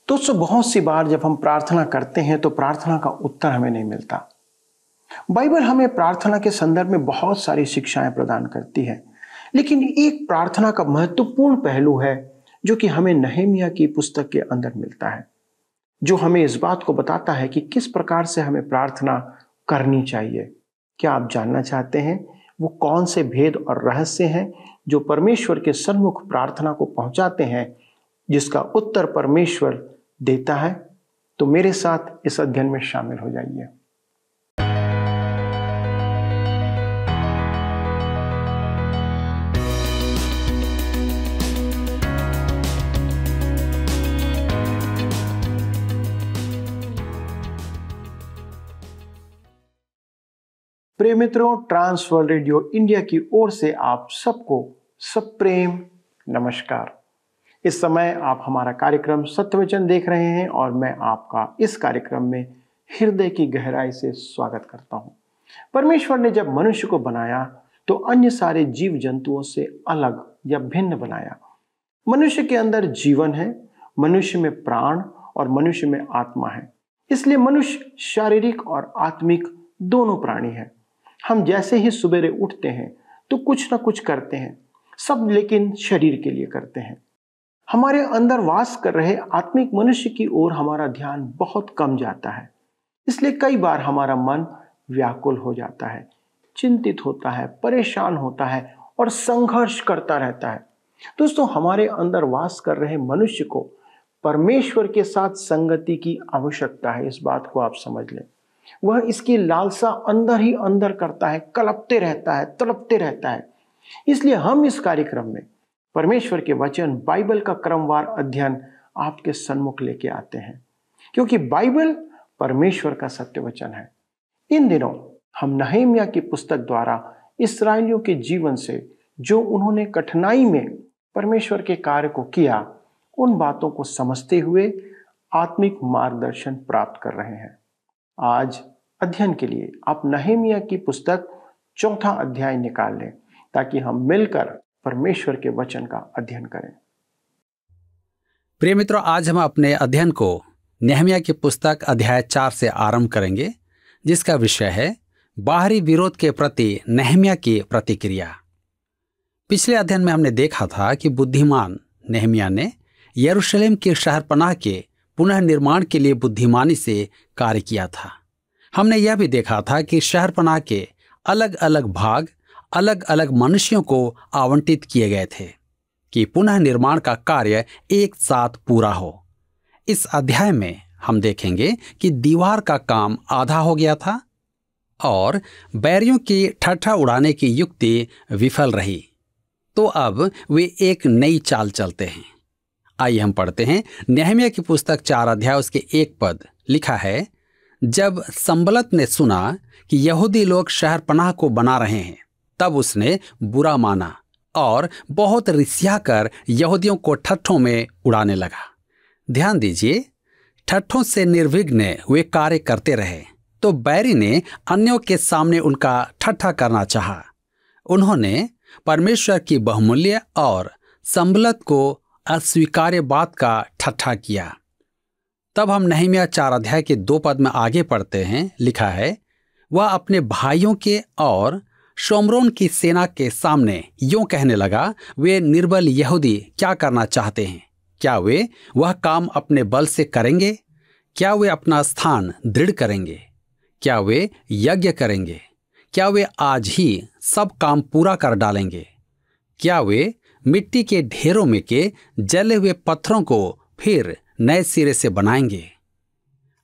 दोस्तों, बहुत सी बार जब हम प्रार्थना करते हैं तो प्रार्थना का उत्तर हमें नहीं मिलता। बाइबल हमें प्रार्थना के संदर्भ में बहुत सारी शिक्षाएं प्रदान करती है, लेकिन एक प्रार्थना का महत्वपूर्ण पहलू है जो कि हमें नहमीया की पुस्तक के अंदर मिलता है, जो हमें इस बात को बताता है कि किस प्रकार से हमें प्रार्थना करनी चाहिए। क्या आप जानना चाहते हैं वो कौन से भेद और रहस्य हैं जो परमेश्वर के सन्मुख प्रार्थना को पहुंचाते हैं, जिसका उत्तर परमेश्वर देता है? तो मेरे साथ इस अध्ययन में शामिल हो जाइए। प्रिय मित्रों, ट्रांसवर्ल्ड रेडियो इंडिया की ओर से आप सबको सप्रेम नमस्कार। इस समय आप हमारा कार्यक्रम सत्य वचन देख रहे हैं और मैं आपका इस कार्यक्रम में हृदय की गहराई से स्वागत करता हूं। परमेश्वर ने जब मनुष्य को बनाया तो अन्य सारे जीव जंतुओं से अलग या भिन्न बनाया। मनुष्य के अंदर जीवन है, मनुष्य में प्राण और मनुष्य में आत्मा है। इसलिए मनुष्य शारीरिक और आत्मिक दोनों प्राणी है। हम जैसे ही सुबेरे उठते हैं तो कुछ ना कुछ करते हैं, सब लेकिन शरीर के लिए करते हैं। हमारे अंदर वास कर रहे आत्मिक मनुष्य की ओर हमारा ध्यान बहुत कम जाता है। इसलिए कई बार हमारा मन व्याकुल हो जाता है, चिंतित होता है, परेशान होता है और संघर्ष करता रहता है। दोस्तों, हमारे अंदर वास कर रहे मनुष्य को परमेश्वर के साथ संगति की आवश्यकता है। इस बात को आप समझ लें। वह इसकी लालसा अंदर ही अंदर करता है, कलपते रहता है, तड़पते रहता है। इसलिए हम इस कार्यक्रम में परमेश्वर के वचन बाइबल का क्रमवार अध्ययन आपके सन्मुख लेके आते हैं, क्योंकि बाइबल परमेश्वर का सत्य वचन है। इन दिनों हम नहमीया की पुस्तक द्वारा इस्राएलियों के जीवन से जो उन्होंने कठिनाई में परमेश्वर के कार्य को किया, उन बातों को समझते हुए आत्मिक मार्गदर्शन प्राप्त कर रहे हैं। आज अध्ययन के लिए आप नहमीया की पुस्तक 4 अध्याय निकाल लें ताकि हम मिलकर परमेश्वर के वचन का अध्ययन करें। प्रिय मित्रों, आज हम अपने अध्ययन को नहमीया की पुस्तक अध्याय 4 से आरंभ करेंगे, जिसका विषय है बाहरी विरोध के प्रति नहमीया की प्रतिक्रिया। पिछले अध्ययन में हमने देखा था कि बुद्धिमान नहमीया ने यरूशलेम की शहरपनाह के पुनः निर्माण के लिए बुद्धिमानी से कार्य किया था। हमने यह भी देखा था कि शहरपनाह के अलग अलग भाग अलग अलग मनुष्यों को आवंटित किए गए थे कि पुनः निर्माण का कार्य एक साथ पूरा हो। इस अध्याय में हम देखेंगे कि दीवार का काम आधा हो गया था और बैरियों की ठट्ठा उड़ाने की युक्ति विफल रही, तो अब वे एक नई चाल चलते हैं। आइए हम पढ़ते हैं नहमीया की पुस्तक 4 अध्याय उसके 1 पद। लिखा है, जब संबलत ने सुना कि यहूदी लोग शहरपनाह को बना रहे हैं, तब उसने बुरा माना और बहुत रिसिया कर यहूदियों को ठट्ठों में उड़ाने लगा। ध्यान दीजिए, ठट्ठों से निर्विघ्न वे कार्य करते रहे तो बैरी ने अन्यों के सामने उनका ठट्ठा करना चाहा। उन्होंने परमेश्वर की बहुमूल्य और संबलत को अस्वीकार्य बात का ठट्ठा किया। तब हम नहमीया 4 अध्याय के 2 पद में आगे पढ़ते हैं। लिखा है, वह अपने भाइयों के और शोमरोन की सेना के सामने यूं कहने लगा, वे निर्बल यहूदी क्या करना चाहते हैं? क्या वे वह काम अपने बल से करेंगे? क्या वे अपना स्थान दृढ़ करेंगे? क्या वे यज्ञ करेंगे? क्या वे आज ही सब काम पूरा कर डालेंगे? क्या वे मिट्टी के ढेरों में के जले हुए पत्थरों को फिर नए सिरे से बनाएंगे?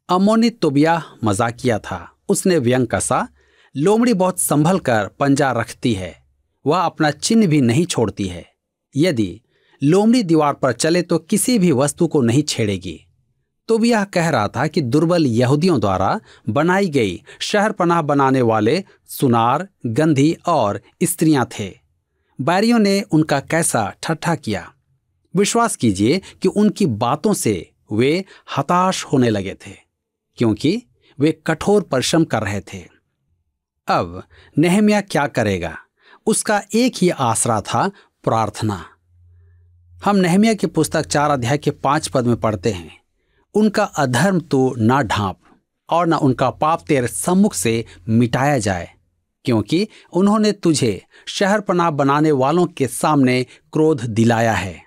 अम्मोनी तोबियाह मजाकिया था। उसने व्यंग कसा, लोमड़ी बहुत संभल कर पंजा रखती है, वह अपना चिन्ह भी नहीं छोड़ती है। यदि लोमड़ी दीवार पर चले तो किसी भी वस्तु को नहीं छेड़ेगी। तो यह कह रहा था कि दुर्बल यहूदियों द्वारा बनाई गई शहरपनाह बनाने वाले सुनार, गंधी और स्त्रियां थे। बैरियों ने उनका कैसा ठट्ठा किया। विश्वास कीजिए कि उनकी बातों से वे हताश होने लगे थे, क्योंकि वे कठोर परिश्रम कर रहे थे। अब नहमीया क्या करेगा? उसका एक ही आसरा था, प्रार्थना। हम नहमीया की पुस्तक 4 अध्याय के 5 पद में पढ़ते हैं, उनका अधर्म तो ना ढांप और ना उनका पाप तेरे सम्मुख से मिटाया जाए, क्योंकि उन्होंने तुझे शहरपनाह बनाने वालों के सामने क्रोध दिलाया है।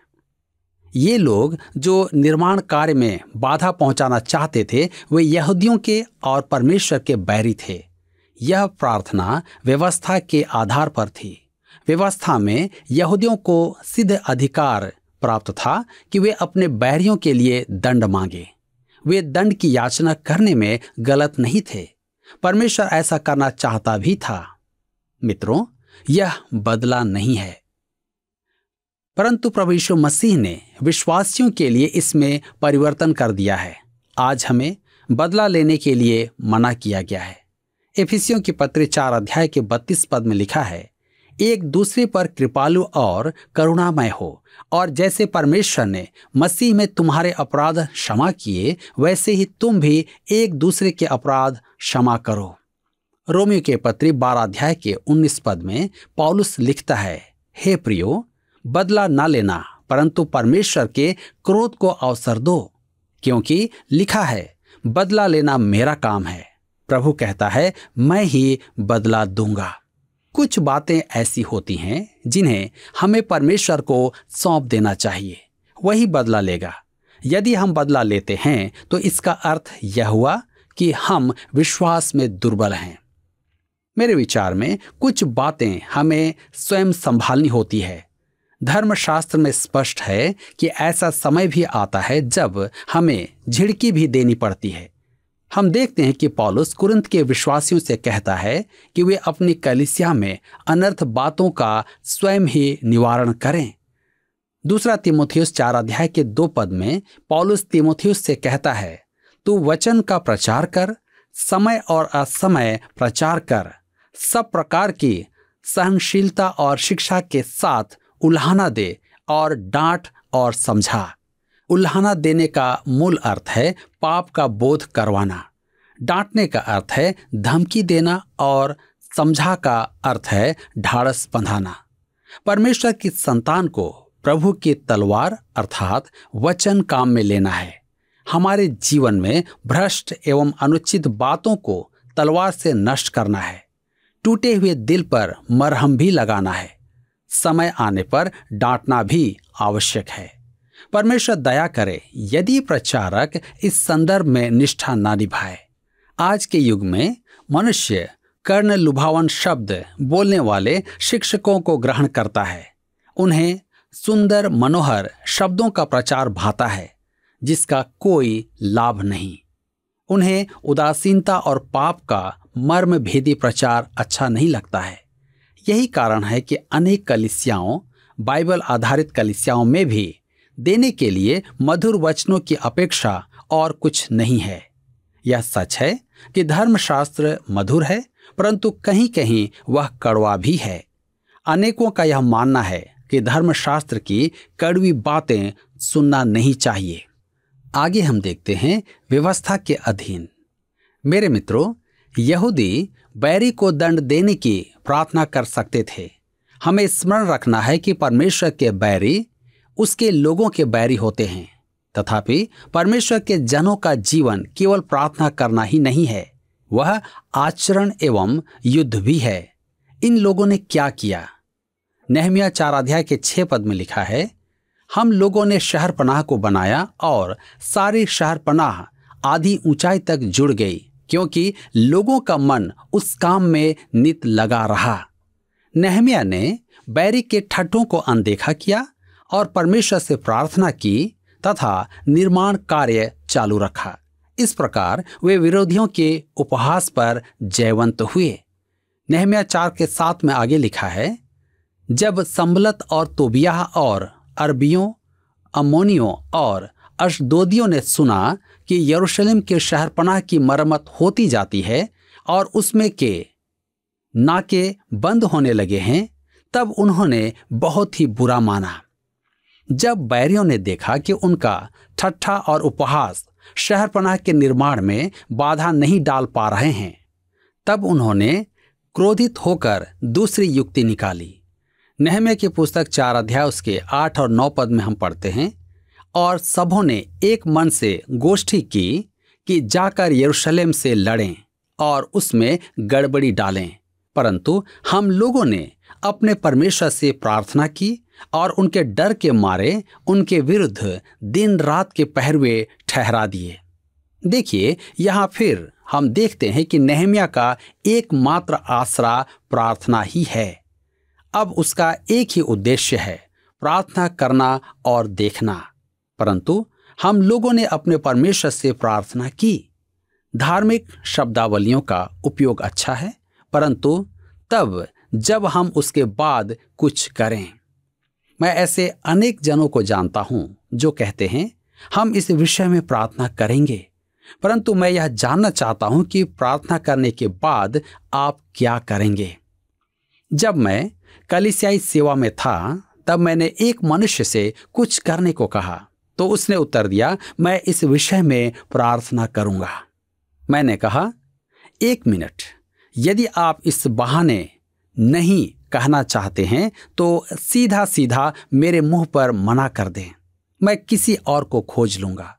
ये लोग जो निर्माण कार्य में बाधा पहुंचाना चाहते थे, वे यहूदियों के और परमेश्वर के बैरी थे। यह प्रार्थना व्यवस्था के आधार पर थी। व्यवस्था में यहूदियों को सिद्ध अधिकार प्राप्त था कि वे अपने बैरियों के लिए दंड मांगे। वे दंड की याचना करने में गलत नहीं थे। परमेश्वर ऐसा करना चाहता भी था। मित्रों, यह बदला नहीं है, परंतु प्रभु यीशु मसीह ने विश्वासियों के लिए इसमें परिवर्तन कर दिया है। आज हमें बदला लेने के लिए मना किया गया है। इफिसियों की पत्री 4 अध्याय के 32 पद में लिखा है, एक दूसरे पर कृपालु और करुणामय हो, और जैसे परमेश्वर ने मसीह में तुम्हारे अपराध क्षमा किए, वैसे ही तुम भी एक दूसरे के अपराध क्षमा करो। रोमियो के पत्री 12 अध्याय के 19 पद में पौलुस लिखता है, हे प्रियो, बदला न लेना, परंतु परमेश्वर के क्रोध को अवसर दो, क्योंकि लिखा है, बदला लेना मेरा काम है। प्रभु कहता है, मैं ही बदला दूंगा। कुछ बातें ऐसी होती हैं जिन्हें हमें परमेश्वर को सौंप देना चाहिए, वही बदला लेगा। यदि हम बदला लेते हैं तो इसका अर्थ यह हुआ कि हम विश्वास में दुर्बल हैं। मेरे विचार में कुछ बातें हमें स्वयं संभालनी होती है। धर्मशास्त्र में स्पष्ट है कि ऐसा समय भी आता है जब हमें झिड़की भी देनी पड़ती है। हम देखते हैं कि पौलुस कुरिन्थ के विश्वासियों से कहता है कि वे अपनी कलीसिया में अनर्थ बातों का स्वयं ही निवारण करें। दूसरा तीमुथियुस 4 अध्याय के 2 पद में पौलुस तीमुथियुस से कहता है, तू वचन का प्रचार कर, समय और असमय प्रचार कर, सब प्रकार की सहनशीलता और शिक्षा के साथ उल्हाना दे और डांट और समझा। उल्हाना देने का मूल अर्थ है पाप का बोध करवाना। डांटने का अर्थ है धमकी देना और समझा का अर्थ है ढाढ़स बंधाना। परमेश्वर की संतान को प्रभु की तलवार अर्थात वचन काम में लेना है। हमारे जीवन में भ्रष्ट एवं अनुचित बातों को तलवार से नष्ट करना है। टूटे हुए दिल पर मरहम भी लगाना है। समय आने पर डांटना भी आवश्यक है। परमेश्वर दया करे यदि प्रचारक इस संदर्भ में निष्ठा ना निभाए। आज के युग में मनुष्य कर्ण लुभावन शब्द बोलने वाले शिक्षकों को ग्रहण करता है। उन्हें सुंदर मनोहर शब्दों का प्रचार भाता है जिसका कोई लाभ नहीं। उन्हें उदासीनता और पाप का मर्म भेदी प्रचार अच्छा नहीं लगता है। यही कारण है कि अनेक कलीसियाओं, बाइबल आधारित कलीसियाओं में भी देने के लिए मधुर वचनों की अपेक्षा और कुछ नहीं है। यह सच है कि धर्मशास्त्र मधुर है, परंतु कहीं कहीं वह कड़वा भी है। अनेकों का यह मानना है कि धर्मशास्त्र की कड़वी बातें सुनना नहीं चाहिए। आगे हम देखते हैं व्यवस्था के अधीन। मेरे मित्रों, यहूदी बैरी को दंड देने की प्रार्थना कर सकते थे। हमें स्मरण रखना है कि परमेश्वर के बैरी उसके लोगों के बैरी होते हैं। तथापि परमेश्वर के जनों का जीवन केवल प्रार्थना करना ही नहीं है, वह आचरण एवं युद्ध भी है। इन लोगों ने क्या किया? नहमिया 4 अध्याय के 6 पद में लिखा है, हम लोगों ने शहरपनाह को बनाया और सारी शहरपनाह आधी ऊंचाई तक जुड़ गई, क्योंकि लोगों का मन उस काम में नित लगा रहा। नहमिया ने बैरी के ठट्ठों को अनदेखा किया और परमेश्वर से प्रार्थना की तथा निर्माण कार्य चालू रखा। इस प्रकार वे विरोधियों के उपहास पर जयवंत हुए। नहमिया 4 के 7 में आगे लिखा है, जब संबलत और तोबियाह और अरबियों, अम्मोनियों और अशदोदियों ने सुना कि यरूशलेम के शहरपनाह की मरम्मत होती जाती है और उसमें के नाके बंद होने लगे हैं, तब उन्होंने बहुत ही बुरा माना। जब बैरियों ने देखा कि उनका ठट्ठा और उपहास शहरपनाह के निर्माण में बाधा नहीं डाल पा रहे हैं, तब उन्होंने क्रोधित होकर दूसरी युक्ति निकाली। नहमिया की पुस्तक 4 अध्याय उसके 8 और 9 पद में हम पढ़ते हैं, और सबों ने एक मन से गोष्ठी की कि जाकर यरूशलेम से लड़ें और उसमें गड़बड़ी डालें। परंतु हम लोगों ने अपने परमेश्वर से प्रार्थना की और उनके डर के मारे उनके विरुद्ध दिन रात के पहरवे ठहरा दिए। देखिए, यहाँ फिर हम देखते हैं कि नेहम्याह का एकमात्र आसरा प्रार्थना ही है। अब उसका एक ही उद्देश्य है, प्रार्थना करना और देखना। परंतु हम लोगों ने अपने परमेश्वर से प्रार्थना की। धार्मिक शब्दावलियों का उपयोग अच्छा है, परंतु तब जब हम उसके बाद कुछ करें। मैं ऐसे अनेक जनों को जानता हूं जो कहते हैं हम इस विषय में प्रार्थना करेंगे, परंतु मैं यह जानना चाहता हूं कि प्रार्थना करने के बाद आप क्या करेंगे। जब मैं कलीसियाई सेवा में था तब मैंने एक मनुष्य से कुछ करने को कहा, तो उसने उत्तर दिया, मैं इस विषय में प्रार्थना करूंगा। मैंने कहा, 1 मिनट, यदि आप इस बहाने नहीं कहना चाहते हैं तो सीधा सीधा मेरे मुंह पर मना कर दें, मैं किसी और को खोज लूंगा।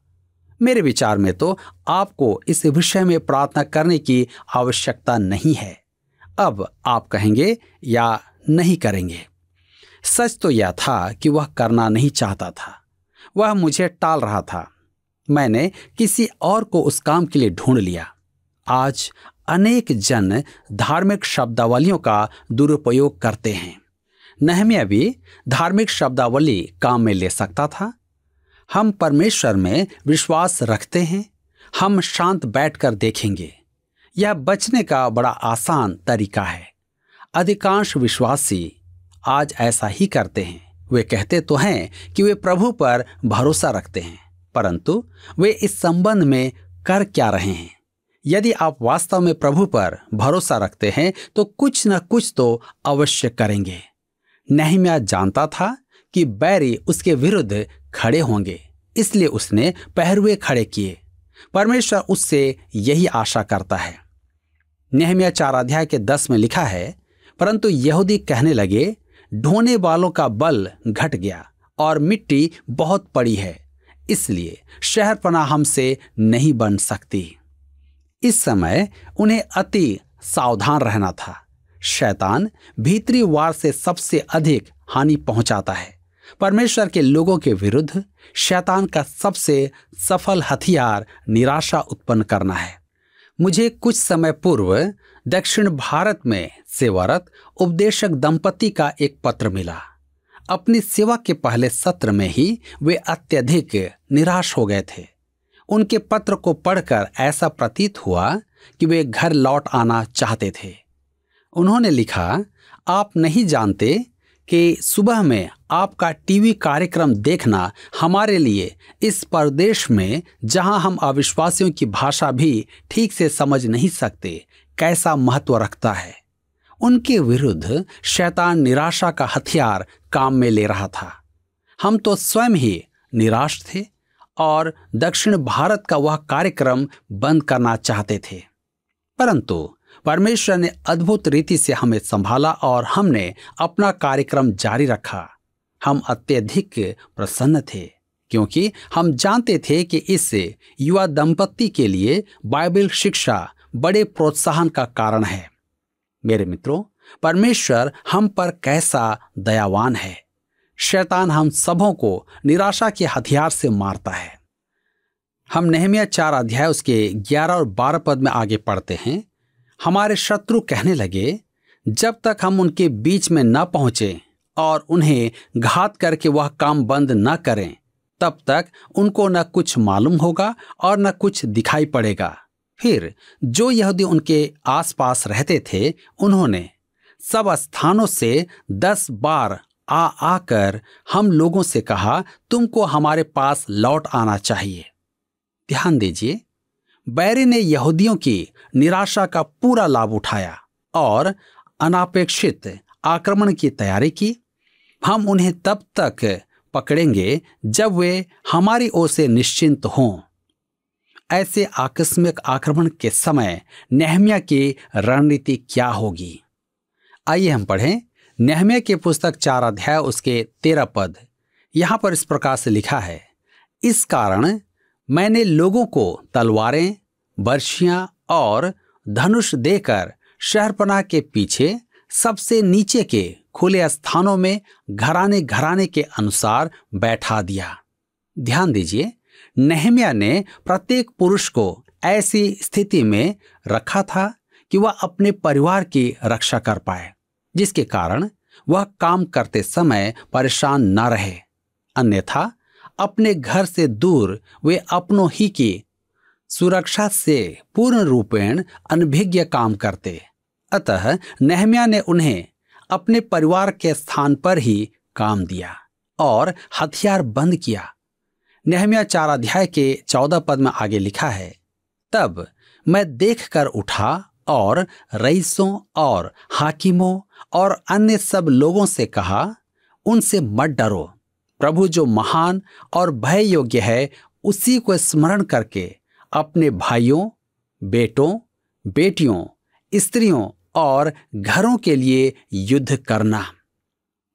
मेरे विचार में तो आपको इस विषय में प्रार्थना करने की आवश्यकता नहीं है। अब आप कहेंगे या नहीं करेंगे। सच तो यह था कि वह करना नहीं चाहता था, वह मुझे टाल रहा था। मैंने किसी और को उस काम के लिए ढूंढ लिया। आज अनेक जन धार्मिक शब्दावलियों का दुरुपयोग करते हैं। नेहम्याह भी धार्मिक शब्दावली काम में ले सकता था। हम परमेश्वर में विश्वास रखते हैं, हम शांत बैठकर देखेंगे। यह बचने का बड़ा आसान तरीका है। अधिकांश विश्वासी आज ऐसा ही करते हैं। वे कहते तो हैं कि वे प्रभु पर भरोसा रखते हैं, परंतु वे इस संबंध में कर क्या रहे हैं? यदि आप वास्तव में प्रभु पर भरोसा रखते हैं तो कुछ न कुछ तो अवश्य करेंगे। नेहम्याह जानता था कि बैरी उसके विरुद्ध खड़े होंगे, इसलिए उसने पहरुए खड़े किए। परमेश्वर उससे यही आशा करता है। नेहम्याह 4 अध्याय के 10 में लिखा है, परंतु यहूदी कहने लगे, ढोने वालों का बल घट गया और मिट्टी बहुत पड़ी है, इसलिए शहरपनाह हमसे नहीं बन सकती। इस समय उन्हें अति सावधान रहना था। शैतान भीतरी वार से सबसे अधिक हानि पहुंचाता है। परमेश्वर के लोगों के विरुद्ध शैतान का सबसे सफल हथियार निराशा उत्पन्न करना है। मुझे कुछ समय पूर्व दक्षिण भारत में सेवारत उपदेशक दंपति का एक पत्र मिला। अपनी सेवा के पहले सत्र में ही वे अत्यधिक निराश हो गए थे। उनके पत्र को पढ़कर ऐसा प्रतीत हुआ कि वे घर लौट आना चाहते थे। उन्होंने लिखा, आप नहीं जानते कि सुबह में आपका टीवी कार्यक्रम देखना हमारे लिए इस प्रदेश में, जहां हम अविश्वासियों की भाषा भी ठीक से समझ नहीं सकते, कैसा महत्व रखता है। उनके विरुद्ध शैतान निराशा का हथियार काम में ले रहा था। हम तो स्वयं ही निराश थे और दक्षिण भारत का वह कार्यक्रम बंद करना चाहते थे, परंतु परमेश्वर ने अद्भुत रीति से हमें संभाला और हमने अपना कार्यक्रम जारी रखा। हम अत्यधिक प्रसन्न थे क्योंकि हम जानते थे कि इस युवा दंपति के लिए बाइबल शिक्षा बड़े प्रोत्साहन का कारण है। मेरे मित्रों, परमेश्वर हम पर कैसा दयावान है। शैतान हम सबों को निराशा के हथियार से मारता है। हम नेहम्याह 4 अध्याय उसके 11 और 12 पद में आगे पढ़ते हैं। हमारे शत्रु कहने लगे, जब तक हम उनके बीच में न पहुंचे और उन्हें घात करके वह काम बंद न करें, तब तक उनको न कुछ मालूम होगा और न कुछ दिखाई पड़ेगा। फिर जो यहूदी उनके आसपास रहते थे, उन्होंने सब स्थानों से 10 बार आकर हम लोगों से कहा, तुमको हमारे पास लौट आना चाहिए। ध्यान दीजिए, बैरी ने यहूदियों की निराशा का पूरा लाभ उठाया और अनापेक्षित आक्रमण की तैयारी की। हम उन्हें तब तक पकड़ेंगे जब वे हमारी ओर से निश्चिंत हों। ऐसे आकस्मिक आक्रमण के समय नेहम्याह की रणनीति क्या होगी? आइए हम पढ़ें नेहम्याह की पुस्तक 4 अध्याय उसके 13 पद। यहां पर इस प्रकार से लिखा है, इस कारण मैंने लोगों को तलवारें, बर्छियां और धनुष देकर शहरपनाह के पीछे सबसे नीचे के खुले स्थानों में घराने घराने के अनुसार बैठा दिया। ध्यान दीजिए, नेहम्याह ने प्रत्येक पुरुष को ऐसी स्थिति में रखा था कि वह अपने परिवार की रक्षा कर पाए, जिसके कारण वह काम करते समय परेशान न रहे। अन्यथा अपने घर से दूर वे अपनों ही की सुरक्षा से पूर्ण रूपेण अनभिज्ञ काम करते। अतः नेहम्याह ने उन्हें अपने परिवार के स्थान पर ही काम दिया और हथियार बंद किया। नेहम्याह 4 अध्याय के 14 पद में आगे लिखा है, तब मैं देखकर उठा और रईसों और हाकिमों और अन्य सब लोगों से कहा, उनसे मत डरो। प्रभु जो महान और भय योग्य है, उसी को स्मरण करके अपने भाइयों, बेटों, बेटियों, स्त्रियों और घरों के लिए युद्ध करना।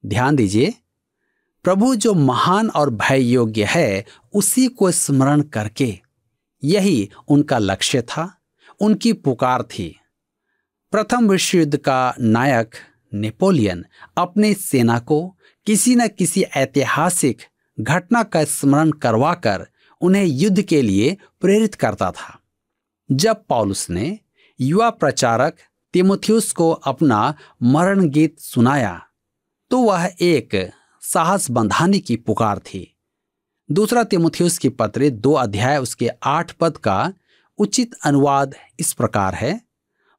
ध्यान दीजिए, प्रभु जो महान और भय योग्य है, उसी को स्मरण करके, यही उनका लक्ष्य था, उनकी पुकार थी। प्रथम विश्व युद्ध का नायक नेपोलियन अपनी सेना को किसी न किसी ऐतिहासिक घटना का स्मरण करवाकर उन्हें युद्ध के लिए प्रेरित करता था। जब पौलुस ने युवा प्रचारक तीमुथियुस को अपना मरण गीत सुनाया, तो वह एक साहस बंधाने की पुकार थी। दूसरा तीमुथियुस की पत्री 2 अध्याय उसके 8 पद का उचित अनुवाद इस प्रकार है,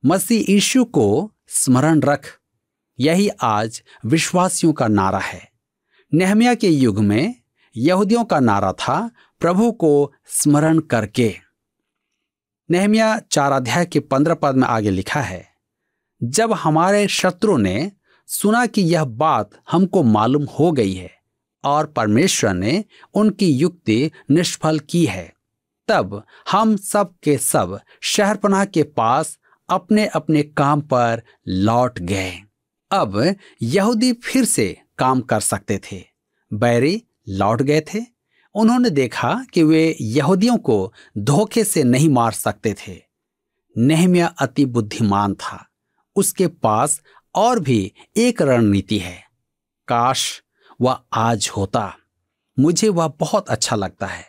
मसीह यीशु को स्मरण रख। यही आज विश्वासियों का नारा है। नेहम्याह के युग में यहूदियों का नारा था, प्रभु को स्मरण करके। नेहम्याह 4 अध्याय के 15 पद में आगे लिखा है, जब हमारे शत्रु ने सुना कि यह बात हमको मालूम हो गई है और परमेश्वर ने उनकी युक्ति निष्फल की है, तब हम सब के सब शहरपनाह के पास अपने अपने काम पर लौट गए। अब यहूदी फिर से काम कर सकते थे। बैरी लौट गए थे। उन्होंने देखा कि वे यहूदियों को धोखे से नहीं मार सकते थे। नेहम्याह अति बुद्धिमान था। उसके पास और भी एक रणनीति है। काश वह आज होता। मुझे वह बहुत अच्छा लगता है।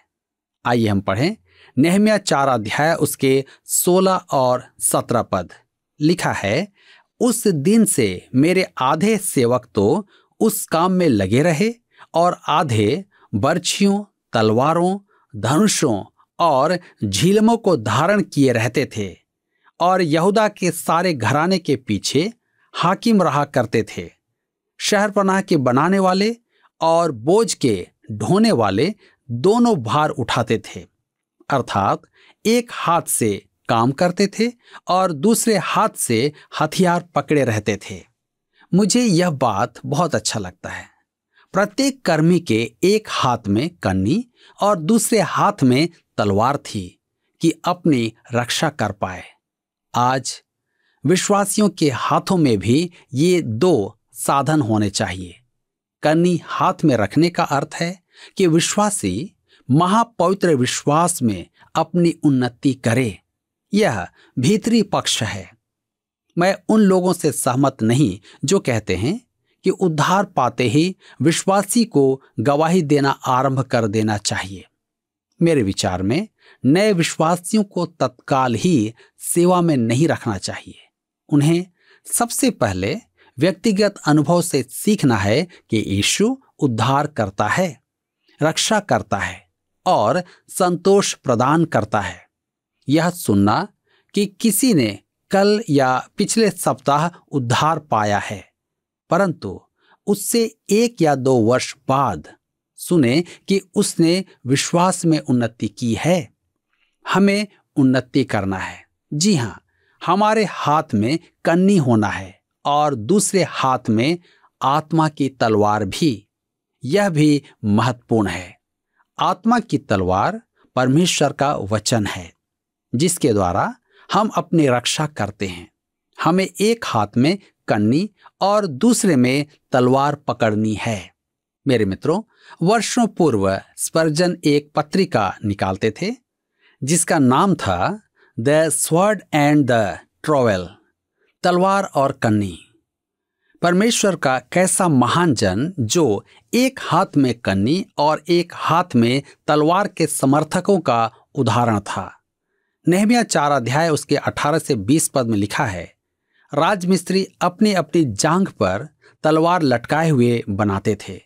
आइए हम पढ़ें नेहम्याह 4 अध्याय उसके 16 और 17 पद। लिखा है, उस दिन से मेरे आधे सेवक तो उस काम में लगे रहे और आधे बर्छियों, तलवारों, धनुषों और झिलमों को धारण किए रहते थे और यहूदा के सारे घराने के पीछे हाकिम रहा करते थे। शहरपनाह के बनाने वाले और बोझ के ढोने वाले दोनों भार उठाते थे, अर्थात एक हाथ से काम करते थे और दूसरे हाथ से हथियार पकड़े रहते थे। मुझे यह बात बहुत अच्छा लगता है। प्रत्येक कर्मी के एक हाथ में कन्नी और दूसरे हाथ में तलवार थी कि अपनी रक्षा कर पाए। आज विश्वासियों के हाथों में भी ये 2 साधन होने चाहिए। कन्नी हाथ में रखने का अर्थ है कि विश्वासी महापवित्र विश्वास में अपनी उन्नति करे। यह भीतरी पक्ष है। मैं उन लोगों से सहमत नहीं जो कहते हैं कि उद्धार पाते ही विश्वासी को गवाही देना आरंभ कर देना चाहिए। मेरे विचार में नए विश्वासियों को तत्काल ही सेवा में नहीं रखना चाहिए। उन्हें सबसे पहले व्यक्तिगत अनुभव से सीखना है कि यीशु उद्धार करता है, रक्षा करता है और संतोष प्रदान करता है। यह सुनना कि किसी ने कल या पिछले सप्ताह उद्धार पाया है, परंतु उससे 1 या 2 वर्ष बाद सुने कि उसने विश्वास में उन्नति की है। हमें उन्नति करना है। जी हाँ, हमारे हाथ में कन्नी होना है और दूसरे हाथ में आत्मा की तलवार भी। यह भी महत्वपूर्ण है। आत्मा की तलवार परमेश्वर का वचन है, जिसके द्वारा हम अपनी रक्षा करते हैं। हमें एक हाथ में कन्नी और दूसरे में तलवार पकड़नी है। मेरे मित्रों, वर्षों पूर्व स्पर्जन एक पत्रिका निकालते थे जिसका नाम था the sword and the trowel, तलवार और कन्नी। परमेश्वर का कैसा महान जन जो एक हाथ में कन्नी और एक हाथ में तलवार के समर्थकों का उदाहरण था। नहम्याह 4 अध्याय उसके 18 से 20 पद में लिखा है, राजमिस्त्री अपनी अपनी जांघ पर तलवार लटकाए हुए बनाते थे।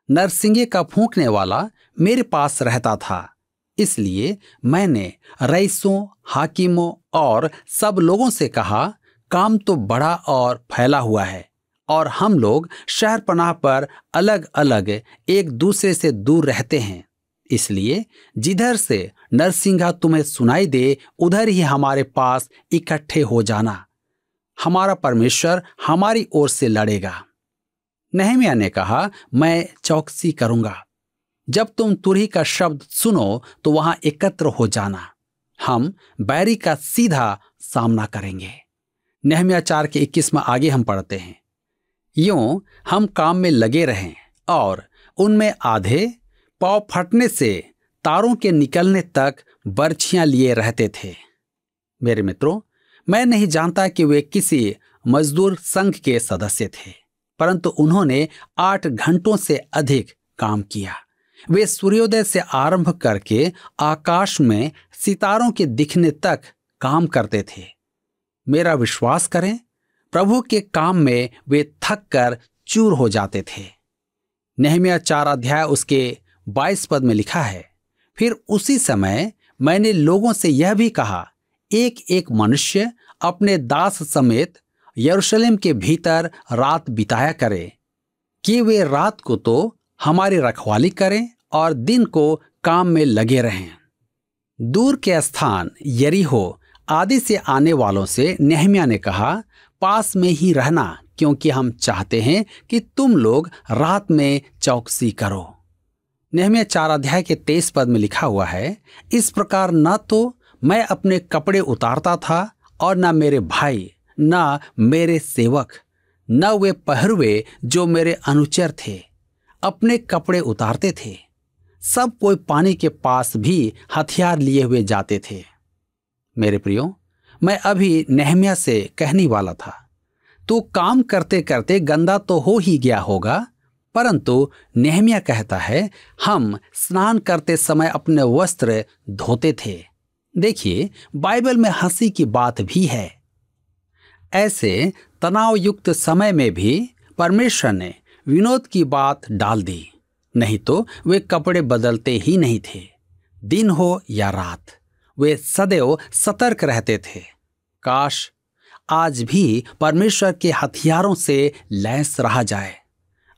नरसिंगे का फूंकने वाला मेरे पास रहता था, इसलिए मैंने रईसों, हाकिमों और सब लोगों से कहा, काम तो बड़ा और फैला हुआ है और हम लोग शहर पनाह पर अलग अलग एक दूसरे से दूर रहते हैं, इसलिए जिधर से नरसिंगा तुम्हें सुनाई दे उधर ही हमारे पास इकट्ठे हो जाना, हमारा परमेश्वर हमारी ओर से लड़ेगा। नहम्याह ने कहा, मैं चौकसी करूंगा, जब तुम तुरही का शब्द सुनो तो वहां एकत्र हो जाना, हम बैरी का सीधा सामना करेंगे। नहम्याह 4 के 21 में आगे हम पढ़ते हैं, यूं हम काम में लगे रहें और उनमें आधे पाँव फटने से तारों के निकलने तक बर्छियां लिए रहते थे। मेरे मित्रों, मैं नहीं जानता कि वे किसी मजदूर संघ के सदस्य थे, परंतु उन्होंने 8 घंटों से अधिक काम किया। वे सूर्योदय से आरंभ करके आकाश में सितारों के दिखने तक काम करते थे। मेरा विश्वास करें, प्रभु के काम में वे थक कर चूर हो जाते थे। नहम्याह 4 अध्याय उसके 22 पद में लिखा है, फिर उसी समय मैंने लोगों से यह भी कहा, एक एक मनुष्य अपने दास समेत यरूशलेम के भीतर रात बिताया करे, कि वे रात को तो हमारी रखवाली करें और दिन को काम में लगे रहें। दूर के स्थान यरीहो आदि से आने वालों से नहम्याह ने कहा, पास में ही रहना, क्योंकि हम चाहते हैं कि तुम लोग रात में चौकसी करो। नहम्याह 4 अध्याय के 23 पद में लिखा हुआ है, इस प्रकार न तो मैं अपने कपड़े उतारता था और न मेरे भाई, न मेरे सेवक, न वे पहरुए जो मेरे अनुचर थे अपने कपड़े उतारते थे। सब कोई पानी के पास भी हथियार लिए हुए जाते थे। मेरे प्रियो, मैं अभी नहम्याह से कहने वाला था, तू काम करते करते गंदा तो हो ही गया होगा, परंतु नहम्याह कहता है, हम स्नान करते समय अपने वस्त्र धोते थे। देखिए, बाइबल में हंसी की बात भी है। ऐसे तनाव युक्त समय में भी परमेश्वर ने विनोद की बात डाल दी, नहीं तो वे कपड़े बदलते ही नहीं थे। दिन हो या रात, वे सदैव सतर्क रहते थे। काश आज भी परमेश्वर के हथियारों से लैस रहा जाए।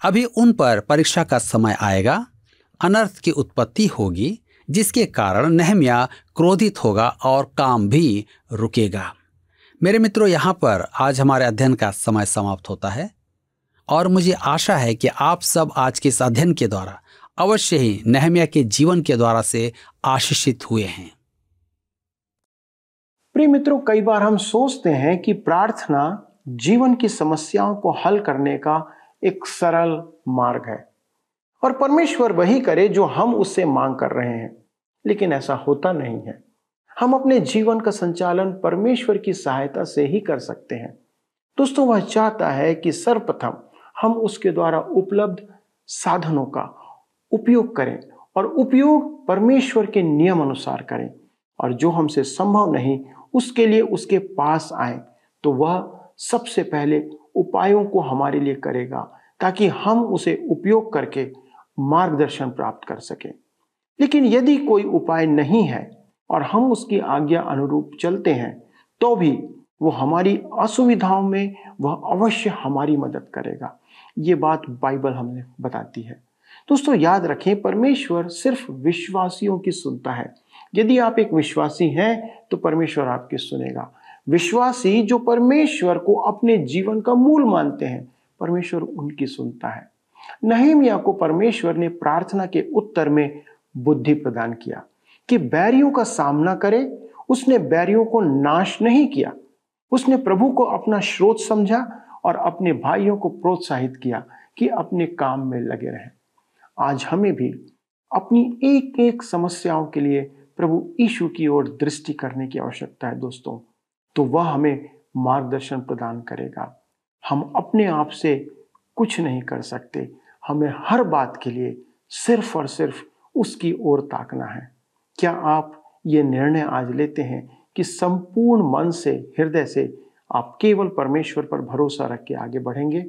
अभी उन पर परीक्षा का समय आएगा, अनर्थ की उत्पत्ति होगी, जिसके कारण नहम्याह क्रोधित होगा और काम भी रुकेगा। मेरे मित्रों, यहाँ पर आज हमारे अध्ययन का समय समाप्त होता है और मुझे आशा है कि आप सब आज के इस अध्ययन के द्वारा अवश्य ही नहम्याह के जीवन के द्वारा से आशीषित हुए हैं। प्रिय मित्रों, कई बार हम सोचते हैं कि प्रार्थना जीवन की समस्याओं को हल करने का एक सरल मार्ग है और परमेश्वर वही करे जो हम उससे मांग कर रहे हैं, लेकिन ऐसा होता नहीं है। हम अपने जीवन का संचालन परमेश्वर की सहायता से ही कर सकते हैं। दोस्तों, वह चाहता है कि सर्वप्रथम हम उसके द्वारा उपलब्ध साधनों का उपयोग करें और उपयोग परमेश्वर के नियम अनुसार करें, और जो हमसे संभव नहीं उसके लिए उसके पास आए तो वह सबसे पहले उपायों को हमारे लिए करेगा, ताकि हम उसे उपयोग करके मार्गदर्शन प्राप्त कर सकें। लेकिन यदि कोई उपाय नहीं है और हम उसकी आज्ञा अनुरूप चलते हैं, तो भी वो हमारी असुविधाओं में वह अवश्य हमारी मदद करेगा। ये बात बाइबल हमें बताती है। दोस्तों, याद रखें, परमेश्वर सिर्फ विश्वासियों की सुनता है। यदि आप एक विश्वासी हैं तो परमेश्वर आपकी सुनेगा। विश्वासी जो परमेश्वर को अपने जीवन का मूल मानते हैं, परमेश्वर उनकी सुनता है। नहम्याह को परमेश्वर ने प्रार्थना के उत्तर में बुद्धि प्रदान किया कि बैरियों का सामना करे। उसने बैरियों को नाश नहीं किया, उसने प्रभु को अपना स्रोत समझा और अपने भाइयों को प्रोत्साहित किया कि अपने काम में लगे रहें। आज हमें भी अपनी एक एक समस्याओं के लिए प्रभु यीशु की ओर दृष्टि करने की आवश्यकता है दोस्तों, तो वह हमें मार्गदर्शन प्रदान करेगा। हम अपने आप से कुछ नहीं कर सकते, हमें हर बात के लिए सिर्फ और सिर्फ उसकी ओर ताकना है। क्या आप ये निर्णय आज लेते हैं कि संपूर्ण मन से, हृदय से आप केवल परमेश्वर पर भरोसा रख के आगे बढ़ेंगे?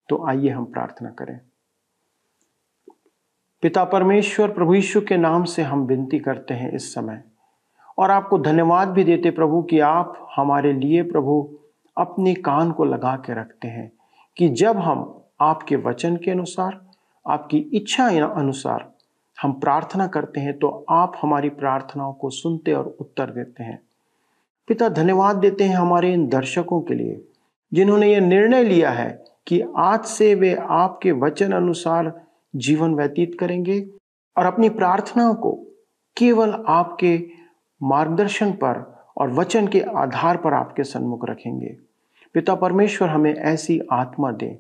तो आइए हम प्रार्थना करें। पिता परमेश्वर, प्रभु यीशु के नाम से हम विनती करते हैं इस समय, और आपको धन्यवाद भी देते प्रभु कि आप हमारे लिए प्रभु अपने कान को लगा के रखते हैं कि जब हम आपके वचन के अनुसार, आपकी इच्छा अनुसार हम प्रार्थना करते हैं तो आप हमारी प्रार्थनाओं को सुनते और उत्तर देते हैं। पिता, धन्यवाद देते हैं हमारे इन दर्शकों के लिए जिन्होंने ये निर्णय लिया है कि आज से वे आपके वचन अनुसार जीवन व्यतीत करेंगे और अपनी प्रार्थनाओं को केवल आपके मार्गदर्शन पर और वचन के आधार पर आपके सन्मुख रखेंगे। पिता परमेश्वर, हमें ऐसी आत्मा दे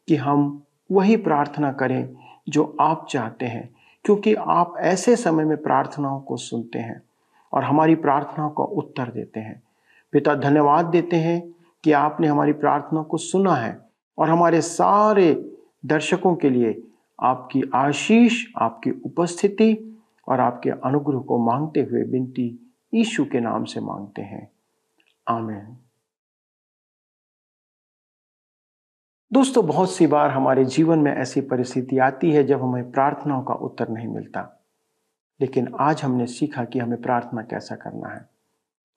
कि हम वही प्रार्थना करें जो आप चाहते हैं, क्योंकि आप ऐसे समय में प्रार्थनाओं को सुनते हैं और हमारी प्रार्थनाओं का उत्तर देते हैं। पिता, धन्यवाद देते हैं कि आपने हमारी प्रार्थना को सुना है और हमारे सारे दर्शकों के लिए आपकी आशीष, आपकी उपस्थिति और आपके अनुग्रह को मांगते हुए विनती यीशु के नाम से मांगते हैं, आमीन। दोस्तों, बहुत सी बार हमारे जीवन में ऐसी परिस्थिति आती है जब हमें प्रार्थनाओं का उत्तर नहीं मिलता, लेकिन आज हमने सीखा कि हमें प्रार्थना कैसा करना है।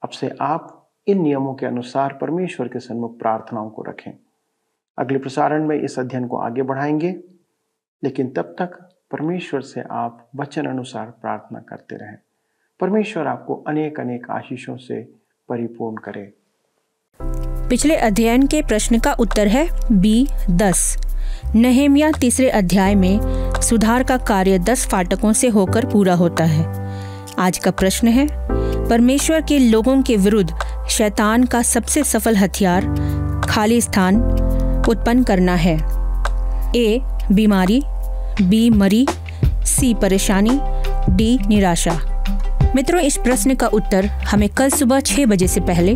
अब से आप इन नियमों के अनुसार परमेश्वर के सन्मुख प्रार्थनाओं को रखें। अगले प्रसारण में इस अध्ययन को आगे बढ़ाएंगे, लेकिन तब तक परमेश्वर से आप वचन अनुसार प्रार्थना करते रहें। परमेश्वर आपको अनेक अनेक आशीषों से परिपूर्ण करे। पिछले अध्ययन के प्रश्न का उत्तर है B10। नहम्याह 3 अध्याय में सुधार का कार्य 10 फाटकों से होकर पूरा होता है। आज का प्रश्न है, परमेश्वर के लोगों के विरुद्ध शैतान का सबसे सफल हथियार खाली स्थान उत्पन्न करना है। A, बीमारी, B, मरी, C, परेशानी, D, निराशा। मित्रों, इस प्रश्न का उत्तर हमें कल सुबह 6 बजे से पहले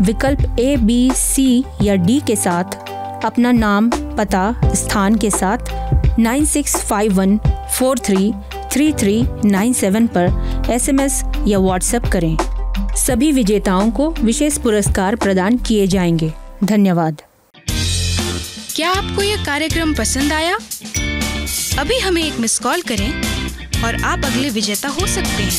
विकल्प A, B, C या D के साथ अपना नाम, पता, स्थान के साथ 9651433397 पर SMS या WhatsApp करें। सभी विजेताओं को विशेष पुरस्कार प्रदान किए जाएंगे। धन्यवाद। क्या आपको यह कार्यक्रम पसंद आया? अभी हमें एक मिस कॉल करें और आप अगले विजेता हो सकते हैं।